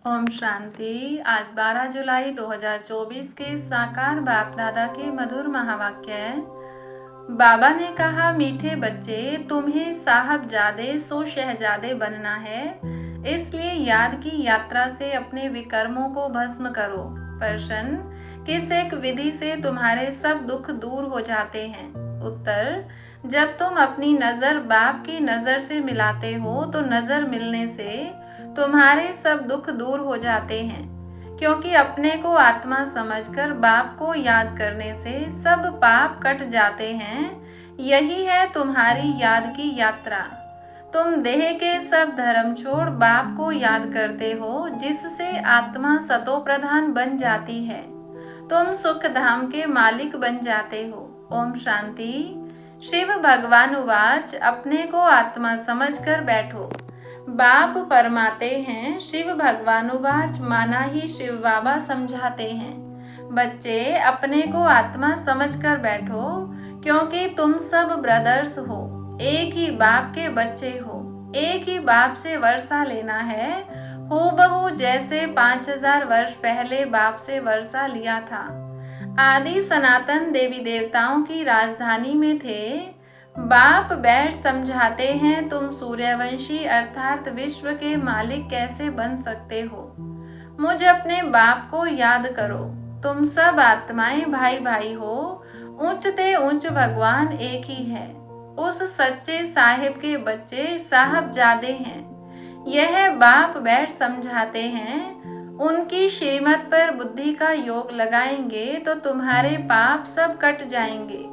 ओम शांति। आज 12 जुलाई 2024 के साकार बाप दादा के मधुर महावाक्य है। बाबा ने कहा, मीठे बच्चे, तुम्हें साहबजादे सो शहजादे बनना है, इसलिए याद की यात्रा से अपने विकर्मों को भस्म करो। प्रश्न, किस एक विधि से तुम्हारे सब दुख दूर हो जाते हैं? उत्तर, जब तुम अपनी नजर बाप की नजर से मिलाते हो तो नजर मिलने से तुम्हारे सब दुख दूर हो जाते हैं, क्योंकि अपने को आत्मा समझकर बाप को याद करने से सब पाप कट जाते हैं। यही है तुम्हारी याद की यात्रा। तुम देह के सब धर्म छोड़ बाप को याद करते हो, जिससे आत्मा सतो प्रधान बन जाती है। तुम सुख धाम के मालिक बन जाते हो। ओम शांति। शिव भगवान उवाच, अपने को आत्मा समझकर बैठो। बाप फरमाते हैं, शिव भगवान उवाच, माना ही शिव बाबा समझाते हैं, बच्चे अपने को आत्मा समझकर बैठो, क्योंकि तुम सब ब्रदर्स हो, एक ही बाप के बच्चे हो। एक ही बाप से वर्षा लेना है, हूबहू जैसे 5000 वर्ष पहले बाप से वर्षा लिया था। आदि सनातन देवी देवताओं की राजधानी में थे। बाप बैठ समझाते हैं, तुम सूर्यवंशी अर्थात विश्व के मालिक कैसे बन सकते हो। मुझ अपने बाप को याद करो। तुम सब आत्माएं भाई भाई हो, ऊंचते ऊंच भगवान एक ही है। उस सच्चे साहिब के बच्चे साहबजादे हैं। यह बाप बैठ समझाते हैं। उनकी श्रीमत पर बुद्धि का योग लगाएंगे तो तुम्हारे पाप सब कट जाएंगे,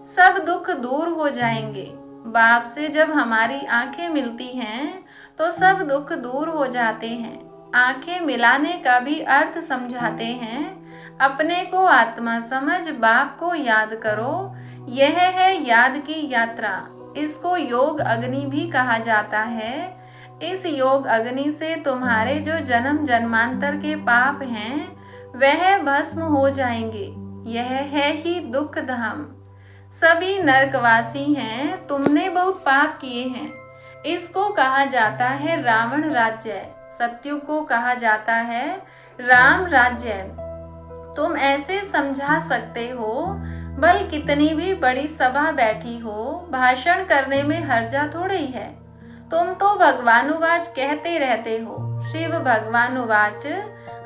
सब दुख दूर हो जाएंगे। बाप से जब हमारी आंखें मिलती हैं तो सब दुख दूर हो जाते हैं। आंखें मिलाने का भी अर्थ समझाते हैं। अपने को आत्मा समझ बाप को याद करो। यह है याद की यात्रा। इसको योग अग्नि भी कहा जाता है। इस योग अग्नि से तुम्हारे जो जन्म जन्मांतर के पाप हैं वह भस्म हो जाएंगे। यह है ही दुख धाम। सभी नरकवासी हैं, तुमने बहुत पाप किए हैं। इसको कहा जाता है रावण राज्य। सत्युग को कहा जाता है राम राज्य। तुम ऐसे समझा सकते हो, बल कितनी भी बड़ी सभा बैठी हो, भाषण करने में हर्जा थोड़ी है। तुम तो भगवानुवाच कहते रहते हो। शिव भगवानुवाच,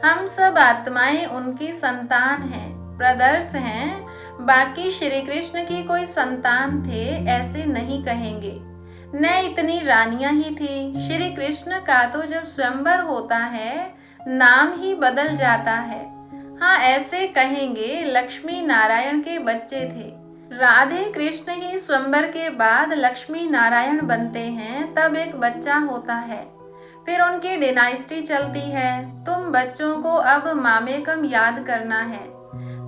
हम सब आत्माएं उनकी संतान हैं, ब्रदर्स हैं। बाकी श्री कृष्ण की कोई संतान थे ऐसे नहीं कहेंगे, न इतनी रानियां ही थी। श्री कृष्ण का तो जब स्वयंवर होता है नाम ही बदल जाता है। हाँ, ऐसे कहेंगे लक्ष्मी नारायण के बच्चे थे। राधे कृष्ण ही स्वयंवर के बाद लक्ष्मी नारायण बनते हैं, तब एक बच्चा होता है, फिर उनकी डिनाइस्टी चलती है। तुम बच्चों को अब मामेकम याद करना है।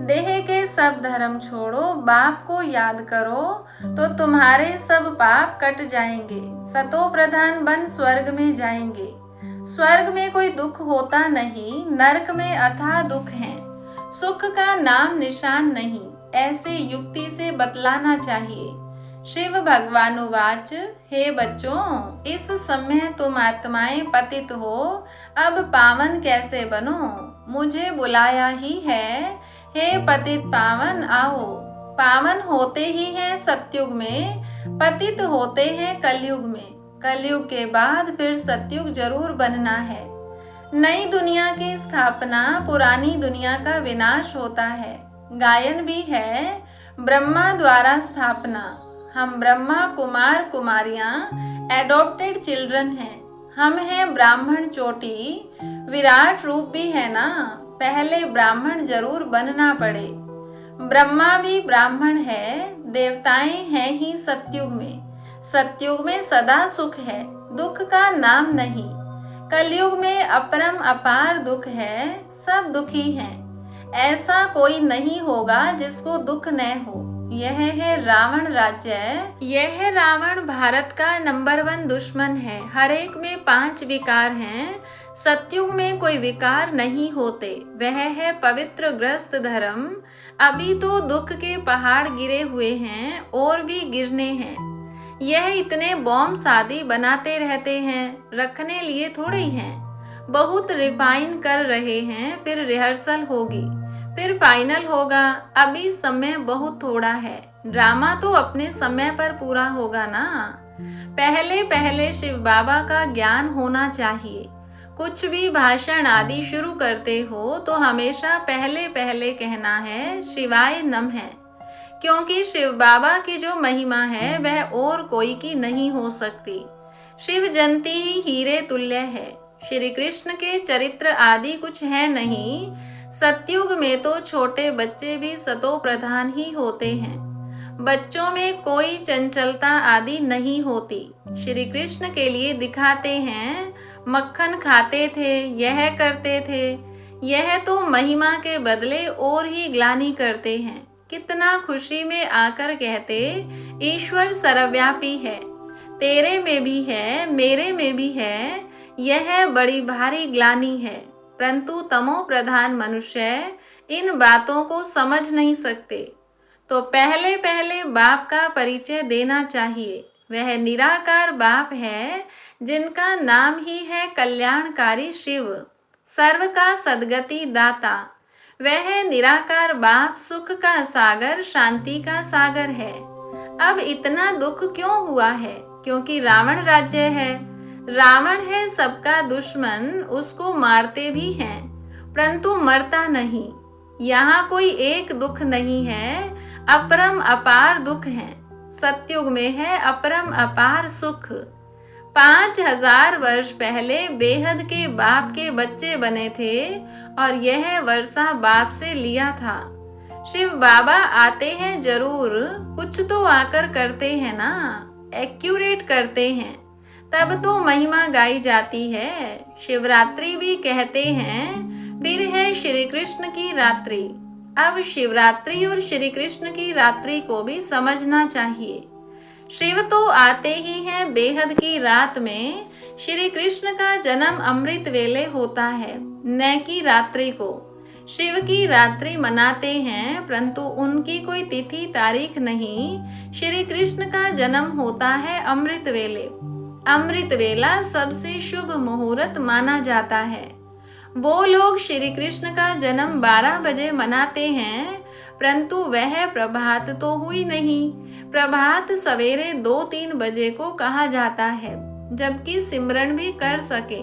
देह के सब धर्म छोड़ो, बाप को याद करो तो तुम्हारे सब पाप कट जाएंगे। सतो प्रधान बन स्वर्ग में जाएंगे। स्वर्ग में कोई दुख होता नहीं, नरक में अथाह दुख है। सुख का नाम निशान नहीं, ऐसे युक्ति से बतलाना चाहिए। शिव भगवान उवाच, हे बच्चों, इस समय तुम आत्माएं पतित हो, अब पावन कैसे बनो? मुझे बुलाया ही है। हे पतित पावन आओ। पावन होते ही हैं सतयुग में, पतित होते हैं कलयुग में। कलयुग के बाद फिर सतयुग जरूर बनना है। नई दुनिया की स्थापना, पुरानी दुनिया का विनाश होता है। गायन भी है, ब्रह्मा द्वारा स्थापना। हम ब्रह्मा कुमार कुमारियां एडॉप्टेड चिल्ड्रन हैं। हम हैं ब्राह्मण चोटी, विराट रूप भी है ना। पहले ब्राह्मण जरूर बनना पड़े। ब्रह्मा भी ब्राह्मण है, देवताएं हैं ही सतयुग में। सतयुग में सदा सुख है, दुख का नाम नहीं। कलयुग में अपरम अपार दुख है, सब दुखी हैं। ऐसा कोई नहीं होगा जिसको दुख न हो। यह है रावण राज्य। यह रावण भारत का नंबर 1 दुश्मन है। हर एक में 5 विकार हैं। सतयुग में कोई विकार नहीं होते। वह है पवित्र ग्रस्त धर्म। अभी तो दुख के पहाड़ गिरे हुए हैं और भी गिरने हैं। यह इतने बॉम्ब शादी बनाते रहते हैं, रखने लिए थोड़े हैं। बहुत रिफाइन कर रहे हैं, फिर रिहर्सल होगी, फिर फाइनल होगा। अभी समय बहुत थोड़ा है, ड्रामा तो अपने समय पर पूरा होगा ना। पहले पहले शिव बाबा का ज्ञान होना चाहिए। कुछ भी भाषण आदि शुरू करते हो तो हमेशा पहले पहले कहना है शिवाय नमः, क्योंकि शिव बाबा की जो महिमा है वह और कोई की नहीं हो सकती। शिव जयंती ही हीरे तुल्य है। श्री कृष्ण के चरित्र आदि कुछ है नहीं। सतयुग में तो छोटे बच्चे भी सतो प्रधान ही होते हैं। बच्चों में कोई चंचलता आदि नहीं होती। श्री कृष्ण के लिए दिखाते हैं, मक्खन खाते थे, यह करते थे, यह तो महिमा के बदले और ही ग्लानि करते हैं। कितना खुशी में आकर कहते ईश्वर सर्वव्यापी है, तेरे में भी है, मेरे में भी है, यह बड़ी भारी ग्लानि है। परंतु तमो प्रधान मनुष्य इन बातों को समझ नहीं सकते। तो पहले पहले बाप का परिचय देना चाहिए। वह निराकार बाप है जिनका नाम ही है कल्याणकारी शिव, सर्व का सद्गति दाता। वह निराकार बाप सुख का सागर, शांति का सागर है। अब इतना दुख क्यों हुआ है? क्योंकि रावण राज्य है। रावण है सबका दुश्मन, उसको मारते भी हैं, परंतु मरता नहीं। यहाँ कोई एक दुख नहीं है, अपरम अपार दुख है। सतयुग में है अपरम अपार सुख। 5000 वर्ष पहले बेहद के बाप के बच्चे बने थे और यह वर्षा बाप से लिया था। शिव बाबा आते हैं जरूर, कुछ तो आकर करते हैं ना, एक्यूरेट करते हैं, तब तो महिमा गाई जाती है। शिवरात्रि भी कहते हैं, फिर है श्री कृष्ण की रात्रि। अब शिवरात्रि और श्री कृष्ण की रात्रि को भी समझना चाहिए। शिव तो आते ही हैं बेहद की रात में। श्री कृष्ण का जन्म अमृत वेले होता है, न कि रात्रि को। शिव की रात्रि मनाते हैं, परंतु उनकी कोई तिथि तारीख नहीं। श्री कृष्ण का जन्म होता है अमृत वेले। अमृत वेला सबसे शुभ मुहूर्त माना जाता है। वो लोग श्री कृष्ण का जन्म 12 बजे मनाते हैं, परंतु वह प्रभात तो हुई नहीं। प्रभात सवेरे 2-3 बजे को कहा जाता है, जबकि सिमरन भी कर सके।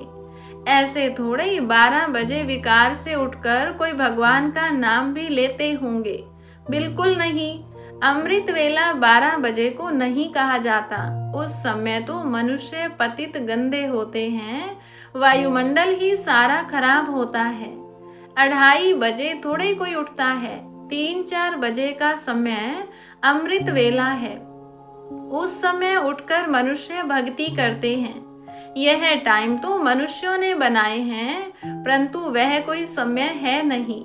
ऐसे थोड़े ही 12 बजे विकार से उठकर कोई भगवान का नाम भी लेते होंगे, बिल्कुल नहीं। अमृत वेला 12 बजे को नहीं कहा जाता। उस समय तो मनुष्य पतित गंदे होते हैं, वायुमंडल ही सारा खराब होता है। 2:30 बजे थोड़े कोई उठता है। 3-4 बजे का समय अमृत वेला है। उस समय उठकर मनुष्य भक्ति करते हैं। यह टाइम तो मनुष्यों ने बनाए हैं, परंतु वह कोई समय है नहीं।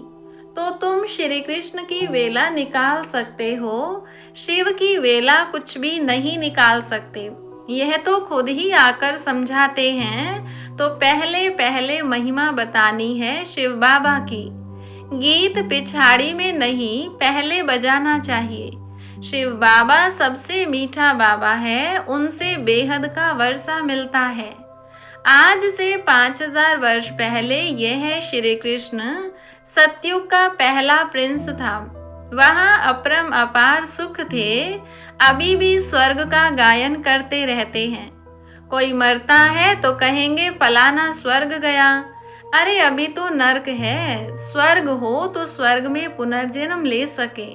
तो तुम श्री कृष्ण की वेला निकाल सकते हो, शिव की वेला कुछ भी नहीं निकाल सकते। यह तो खुद ही आकर समझाते हैं। तो पहले पहले महिमा बतानी है शिव बाबा की। गीत पिछाड़ी में नहीं, पहले बजाना चाहिए। शिव बाबा सबसे मीठा बाबा है, उनसे बेहद का वर्षा मिलता है। आज से 5000 वर्ष पहले यह श्री कृष्ण सतयुग का पहला प्रिंस था। वहाँ अपरम अपार सुख थे। अभी भी स्वर्ग का गायन करते रहते हैं। कोई मरता है तो कहेंगे फलाना स्वर्ग गया। अरे अभी तो नर्क है, स्वर्ग हो तो स्वर्ग में पुनर्जन्म ले सके।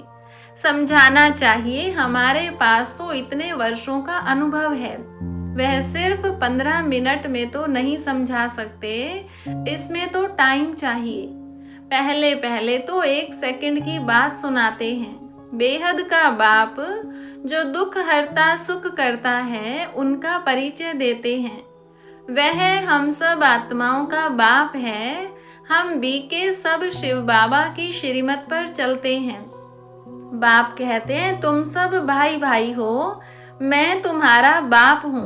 समझाना चाहिए, हमारे पास तो इतने वर्षों का अनुभव है। वह सिर्फ 15 मिनट में तो नहीं समझा सकते, इसमें तो टाइम चाहिए। पहले पहले तो 1 सेकंड की बात सुनाते हैं। बेहद का बाप जो दुख हरता सुख करता है, उनका परिचय देते हैं। वह हम सब आत्माओं का बाप है। हम बीके सब शिव बाबा की श्रीमत पर चलते हैं। बाप कहते हैं तुम सब भाई भाई हो, मैं तुम्हारा बाप हूँ।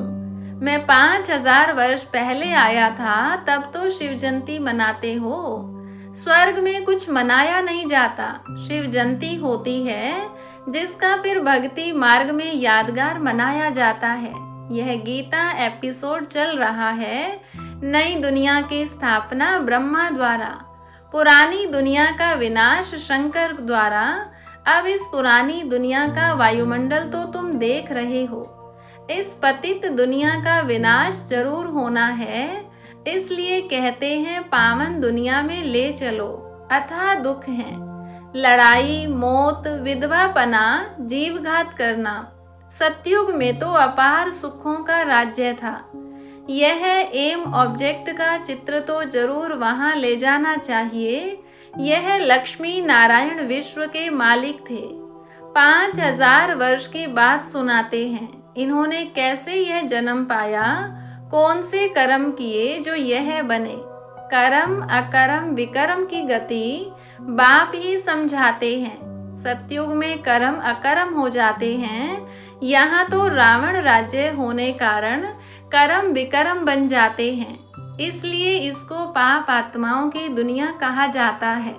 मैं 5000 वर्ष पहले आया था, तब तो शिव जयंती मनाते हो। स्वर्ग में कुछ मनाया नहीं जाता, शिव जयंती होती है, जिसका फिर भक्ति मार्ग में यादगार मनाया जाता है। यह गीता एपिसोड चल रहा है। नई दुनिया की स्थापना ब्रह्मा द्वारा, पुरानी दुनिया का विनाश शंकर द्वारा। अब इस पुरानी दुनिया का वायुमंडल तो तुम देख रहे हो। इस पतित दुनिया का विनाश जरूर होना है, इसलिए कहते हैं पावन दुनिया में ले चलो। अथाह दुख हैं, लड़ाई, मौत, विधवापना, जीवघात करना। सतयुग में तो अपार सुखों का राज्य था। यह एम ऑब्जेक्ट का चित्र तो जरूर वहां ले जाना चाहिए। यह लक्ष्मी नारायण विश्व के मालिक थे। 5000 वर्ष की बात सुनाते हैं। इन्होंने कैसे यह जन्म पाया, कौन से कर्म किए जो यह बने। कर्म अकर्म विकर्म की गति बाप ही समझाते हैं। सतयुग में कर्म अकर्म हो जाते हैं। यहाँ तो रावण राज्य होने कारण कर्म विकर्म बन जाते हैं, इसलिए इसको पाप आत्माओं की दुनिया कहा जाता है।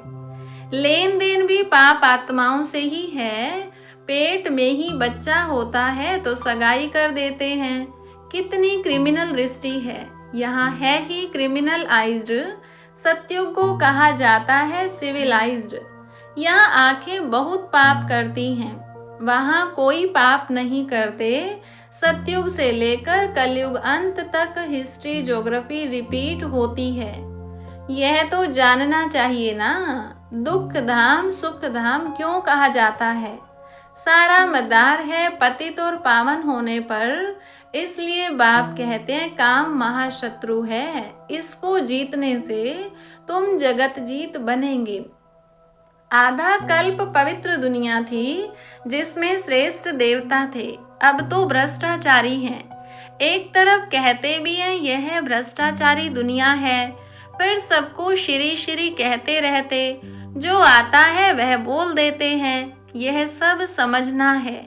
लेन देन भी पाप आत्माओं से ही है। पेट में ही बच्चा होता है तो सगाई कर देते हैं। कितनी क्रिमिनल दृष्टि है, यहाँ है ही क्रिमिनलाइज्ड। सतयुग को कहा जाता है सिविलाइज्ड। यहाँ आंखें बहुत पाप करती हैं, वहाँ कोई पाप नहीं करते। सतयुग से लेकर कलयुग अंत तक हिस्ट्री ज्योग्राफी रिपीट होती है। यह तो जानना चाहिए ना, दुख धाम सुख धाम क्यों कहा जाता है। सारा मदार है पतित और पावन होने पर, इसलिए बाप कहते हैं काम महाशत्रु है। इसको जीतने से तुम जगत जीत बनेंगे। आधा कल्प पवित्र दुनिया थी जिसमें श्रेष्ठ देवता थे, अब तो भ्रष्टाचारी हैं। एक तरफ कहते भी हैं यह भ्रष्टाचारी दुनिया है, फिर सबको श्री श्री कहते रहते, जो आता है वह बोल देते हैं। यह सब समझना है।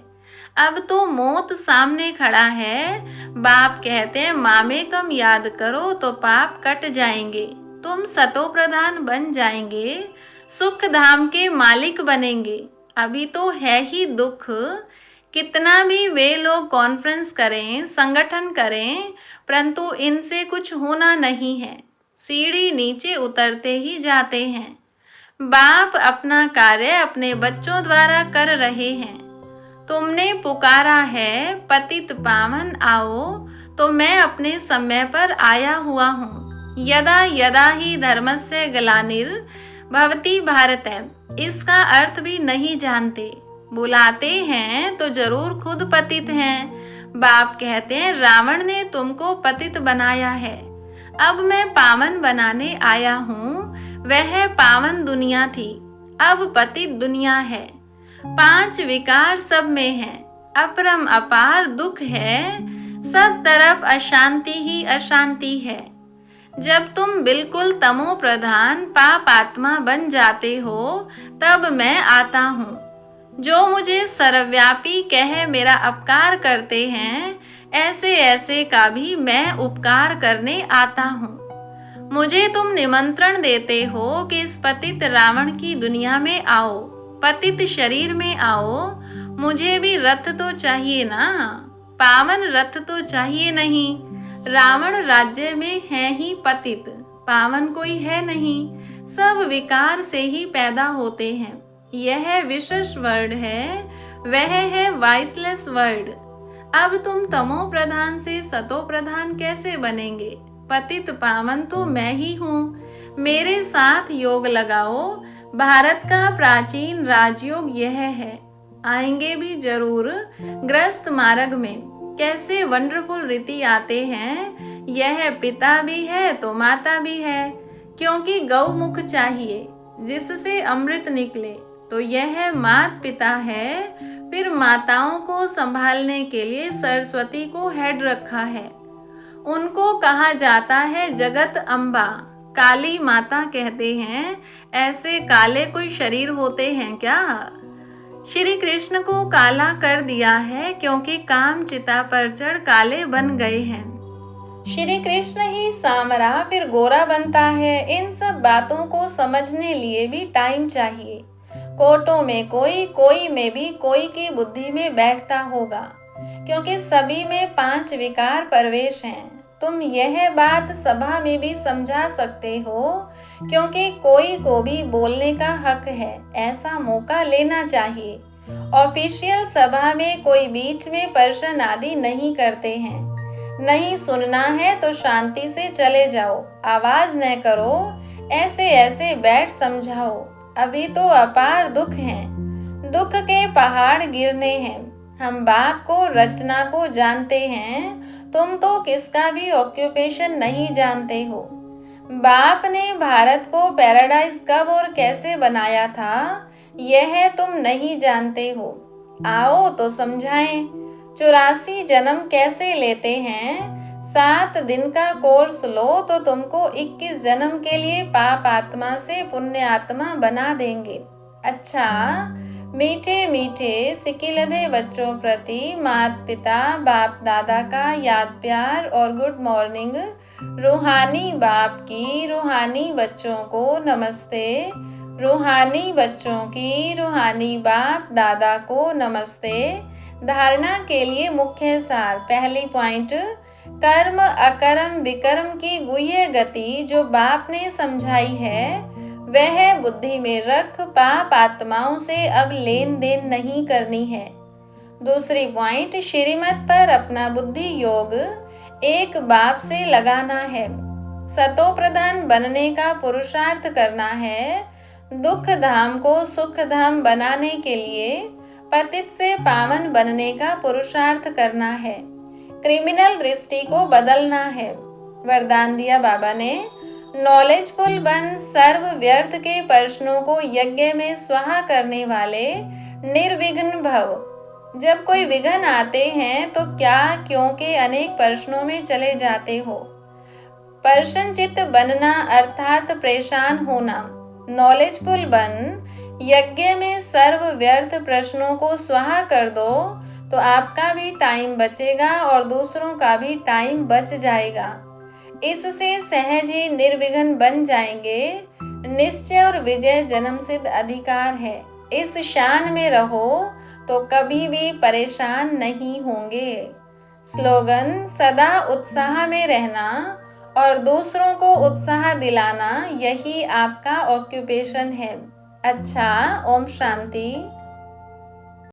अब तो मौत सामने खड़ा है। बाप कहते हैं मामे कम याद करो तो पाप कट जाएंगे, तुम सतो प्रधान बन जाएंगे, सुख धाम के मालिक बनेंगे। अभी तो है ही दुख। कितना भी वे लोग कॉन्फ्रेंस करें, संगठन करें, परंतु इनसे कुछ होना नहीं है। सीढ़ी नीचे उतरते ही जाते हैं। बाप अपना कार्य अपने बच्चों द्वारा कर रहे हैं। तुमने पुकारा है पतित पावन आओ, तो मैं अपने समय पर आया हुआ हूँ। यदा यदा ही धर्मस्य ग्लानिर भवति भारत, इसका अर्थ भी नहीं जानते। बुलाते हैं तो जरूर खुद पतित हैं। बाप कहते हैं रावण ने तुमको पतित बनाया है, अब मैं पावन बनाने आया हूँ। वह पावन दुनिया थी, अब पतित दुनिया है। 5 विकार सब में है, अपरम अपार दुख है। सब तरफ अशांति ही अशांति है। जब तुम बिल्कुल तमो प्रधान पाप आत्मा बन जाते हो, तब मैं आता हूँ। जो मुझे सर्वव्यापी कह मेरा अपकार करते हैं, ऐसे ऐसे का भी मैं उपकार करने आता हूँ। मुझे तुम निमंत्रण देते हो कि इस पतित रावण की दुनिया में आओ, पतित शरीर में आओ। मुझे भी रथ तो चाहिए ना, पावन रथ तो चाहिए नहीं। रावण राज्य में है ही पतित, पावन कोई है नहीं। सब विकार से ही पैदा होते हैं। यह विशेष वर्ड है, वह है वाइसलेस वर्ड। अब तुम तमो प्रधान से सतो प्रधान कैसे बनेंगे। पतित पावन तो मैं ही हूँ। मेरे साथ योग लगाओ। भारत का प्राचीन राजयोग यह है। आएंगे भी जरूर ग्रस्त मार्ग में। कैसे वंडरफुल रीति आते हैं। यह पिता भी है तो माता भी है, क्योंकि गौमुख चाहिए जिससे अमृत निकले। तो यह मात पिता है। फिर माताओं को संभालने के लिए सरस्वती को हेड रखा है। उनको कहा जाता है जगत अम्बा, काली माता कहते हैं। ऐसे काले कोई शरीर होते हैं क्या। श्री कृष्ण को काला कर दिया है क्योंकि काम चिता पर चढ़ काले बन गए हैं। श्री कृष्ण ही सामरा फिर गोरा बनता है। इन सब बातों को समझने लिए भी टाइम चाहिए। कोटों में कोई, कोई में भी कोई की बुद्धि में बैठता होगा, क्योंकि सभी में 5 विकार प्रवेश हैं। तुम यह बात सभा में भी समझा सकते हो, क्योंकि कोई को भी बोलने का हक है, ऐसा मौका लेना चाहिए। ऑफिशियल सभा में कोई बीच में प्रश्न आदि नहीं करते हैं। नहीं सुनना है तो शांति से चले जाओ, आवाज न करो, ऐसे ऐसे बैठ समझाओ। अभी तो अपार दुख हैं, दुख के पहाड़ गिरने हैं। हम बाप को, रचना को जानते हैं, तुम तो किसका भी ऑक्यूपेशन नहीं जानते हो। बाप ने भारत को पैराडाइज कब और कैसे बनाया था, यह तुम नहीं जानते हो। आओ तो समझाएं। 84 जन्म कैसे लेते हैं? 7 दिन का कोर्स लो तो तुमको 21 जन्म के लिए पाप आत्मा से पुण्य आत्मा बना देंगे। अच्छा, मीठे मीठे सिकिलधे बच्चों प्रति माता पिता बाप दादा का याद प्यार और गुड मॉर्निंग। रूहानी बाप की रूहानी बच्चों को नमस्ते। रूहानी बच्चों की रूहानी बाप दादा को नमस्ते। धारणा के लिए मुख्य सार। पहली पॉइंट, कर्म अकर्म विकर्म की गुह्य गति जो बाप ने समझाई है, वह बुद्धि में रख पाप आत्माओं से अब लेन देन नहीं करनी है। दूसरी पॉइंट, श्रीमत पर अपना बुद्धि योग एक बाप से लगाना है। सतो प्रधान बनने का पुरुषार्थ करना है। दुख धाम को सुख धाम बनाने के लिए पतित से पावन बनने का पुरुषार्थ करना है। क्रिमिनल दृष्टि को बदलना है। वरदान दिया बाबा ने, नॉलेजफुल बन, सर्व व्यर्थ के प्रश्नों को यज्ञ में स्वाहा करने वाले निर्विघ्न भव। जब कोई विघ्न आते हैं तो क्या क्यों के अनेक प्रश्नों में चले जाते हो। प्रश्नचित्त बनना अर्थात परेशान होना। नॉलेजफुल बन, यज्ञ में सर्व व्यर्थ प्रश्नों को स्वाहा कर दो तो आपका भी टाइम बचेगा और दूसरों का भी टाइम बच जाएगा। इससे सहज ही निर्विघ्न बन जाएंगे। निश्चय और विजय जन्म सिद्ध अधिकार है। इस शान में रहो तो कभी भी परेशान नहीं होंगे। स्लोगन, सदा उत्साह में रहना और दूसरों को उत्साह दिलाना, यही आपका ऑक्यूपेशन है। अच्छा, ओम शांति।